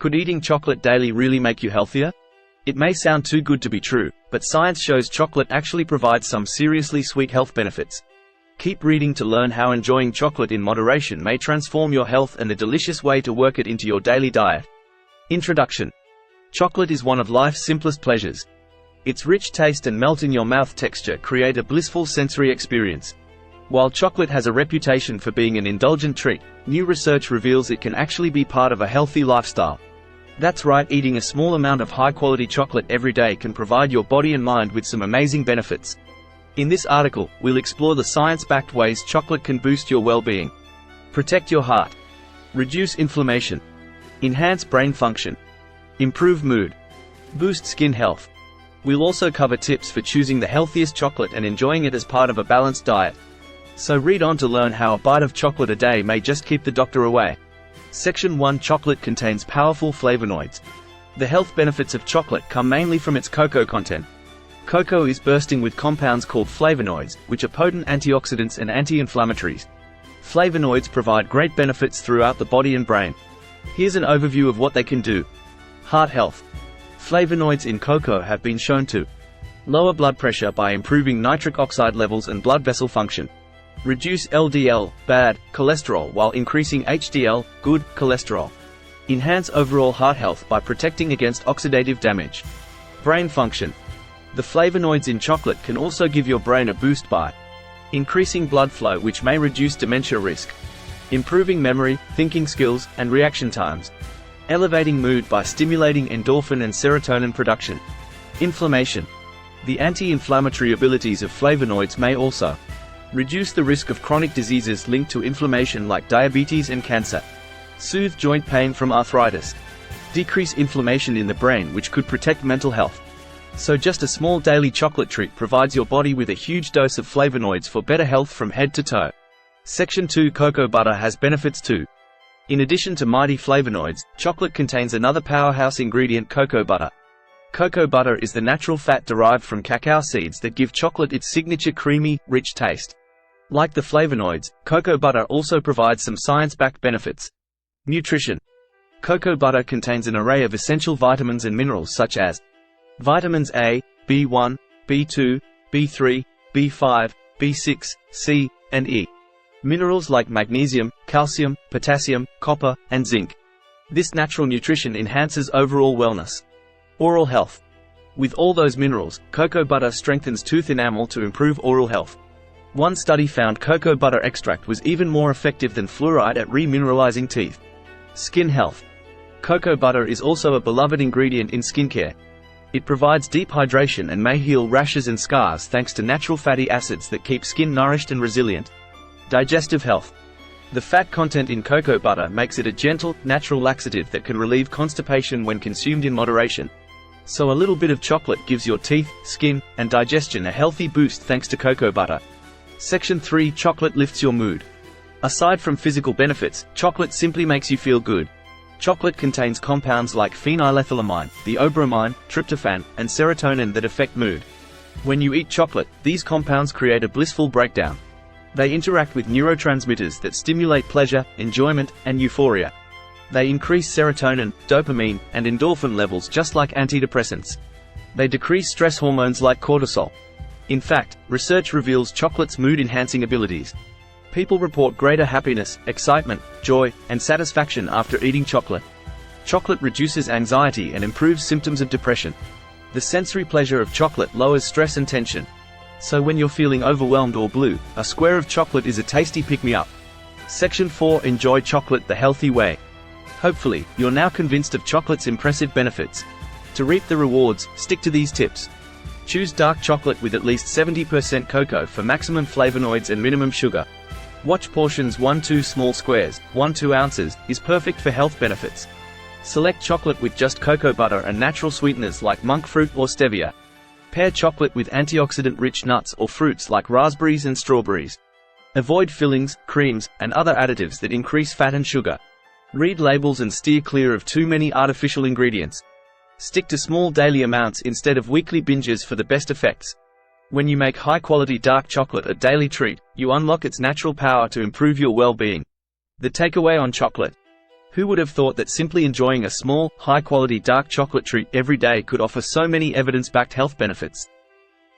Could eating chocolate daily really make you healthier? It may sound too good to be true, but science shows chocolate actually provides some seriously sweet health benefits. Keep reading to learn how enjoying chocolate in moderation may transform your health and a delicious way to work it into your daily diet. Introduction. Chocolate is one of life's simplest pleasures. Its rich taste and melt-in-your-mouth texture create a blissful sensory experience. While chocolate has a reputation for being an indulgent treat, new research reveals it can actually be part of a healthy lifestyle. That's right, eating a small amount of high-quality chocolate every day can provide your body and mind with some amazing benefits. In this article, we'll explore the science-backed ways chocolate can boost your well-being. Protect your heart. Reduce inflammation. Enhance brain function. Improve mood. Boost skin health. We'll also cover tips for choosing the healthiest chocolate and enjoying it as part of a balanced diet. So read on to learn how a bite of chocolate a day may just keep the doctor away. Section 1. Chocolate contains powerful flavonoids. The health benefits of chocolate come mainly from its cocoa content. Cocoa is bursting with compounds called flavonoids, which are potent antioxidants and anti-inflammatories. Flavonoids provide great benefits throughout the body and brain. Here's an overview of what they can do. Heart health. Flavonoids in cocoa have been shown to lower blood pressure by improving nitric oxide levels and blood vessel function. Reduce LDL, bad, cholesterol while increasing HDL, good, cholesterol. Enhance overall heart health by protecting against oxidative damage. Brain function. The flavonoids in chocolate can also give your brain a boost by increasing blood flow, which may reduce dementia risk. Improving memory, thinking skills, and reaction times. Elevating mood by stimulating endorphin and serotonin production. Inflammation. The anti-inflammatory abilities of flavonoids may also reduce the risk of chronic diseases linked to inflammation like diabetes and cancer. Soothe joint pain from arthritis. Decrease inflammation in the brain, which could protect mental health. So just a small daily chocolate treat provides your body with a huge dose of flavonoids for better health from head to toe. Section 2. Cocoa butter has benefits too. In addition to mighty flavonoids, chocolate contains another powerhouse ingredient, cocoa butter. Cocoa butter is the natural fat derived from cacao seeds that give chocolate its signature creamy, rich taste. Like the flavonoids, cocoa butter also provides some science-backed benefits. Nutrition. Cocoa butter contains an array of essential vitamins and minerals such as vitamins A, B1, B2, B3, B5, B6, C, and E. Minerals like magnesium, calcium, potassium, copper, and zinc. This natural nutrition enhances overall wellness. Oral health. With all those minerals, cocoa butter strengthens tooth enamel to improve oral health. One study found cocoa butter extract was even more effective than fluoride at remineralizing teeth. Skin health. Cocoa butter is also a beloved ingredient in skincare. It provides deep hydration and may heal rashes and scars thanks to natural fatty acids that keep skin nourished and resilient. Digestive health. The fat content in cocoa butter makes it a gentle, natural laxative that can relieve constipation when consumed in moderation. So a little bit of chocolate gives your teeth, skin, and digestion a healthy boost thanks to cocoa butter. Section 3. Chocolate lifts your mood. Aside from physical benefits, chocolate simply makes you feel good. Chocolate contains compounds like phenylethylamine, theobromine, tryptophan, and serotonin that affect mood. When you eat chocolate, these compounds create a blissful breakdown. They interact with neurotransmitters that stimulate pleasure, enjoyment, and euphoria. They increase serotonin, dopamine, and endorphin levels just like antidepressants. They decrease stress hormones like cortisol. In fact, research reveals chocolate's mood-enhancing abilities. People report greater happiness, excitement, joy, and satisfaction after eating chocolate. Chocolate reduces anxiety and improves symptoms of depression. The sensory pleasure of chocolate lowers stress and tension. So when you're feeling overwhelmed or blue, a square of chocolate is a tasty pick-me-up. Section 4. Enjoy chocolate the healthy way. Hopefully, you're now convinced of chocolate's impressive benefits. To reap the rewards, stick to these tips. Choose dark chocolate with at least 70% cocoa for maximum flavonoids and minimum sugar. Watch portions. 1-2 small squares, 1-2 ounces, is perfect for health benefits. Select chocolate with just cocoa butter and natural sweeteners like monk fruit or stevia. Pair chocolate with antioxidant-rich nuts or fruits like raspberries and strawberries. Avoid fillings, creams, and other additives that increase fat and sugar. Read labels and steer clear of too many artificial ingredients. Stick to small daily amounts instead of weekly binges for the best effects. When you make high-quality dark chocolate a daily treat, you unlock its natural power to improve your well-being. The takeaway on chocolate. Who would have thought that simply enjoying a small, high-quality dark chocolate treat every day could offer so many evidence-backed health benefits?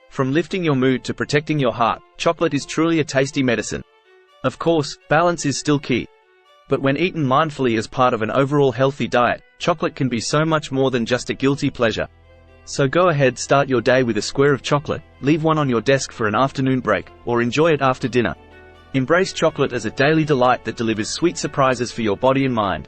From lifting your mood to protecting your heart, chocolate is truly a tasty medicine. Of course, balance is still key. But when eaten mindfully as part of an overall healthy diet, chocolate can be so much more than just a guilty pleasure. So go ahead, start your day with a square of chocolate, leave one on your desk for an afternoon break, or enjoy it after dinner. Embrace chocolate as a daily delight that delivers sweet surprises for your body and mind.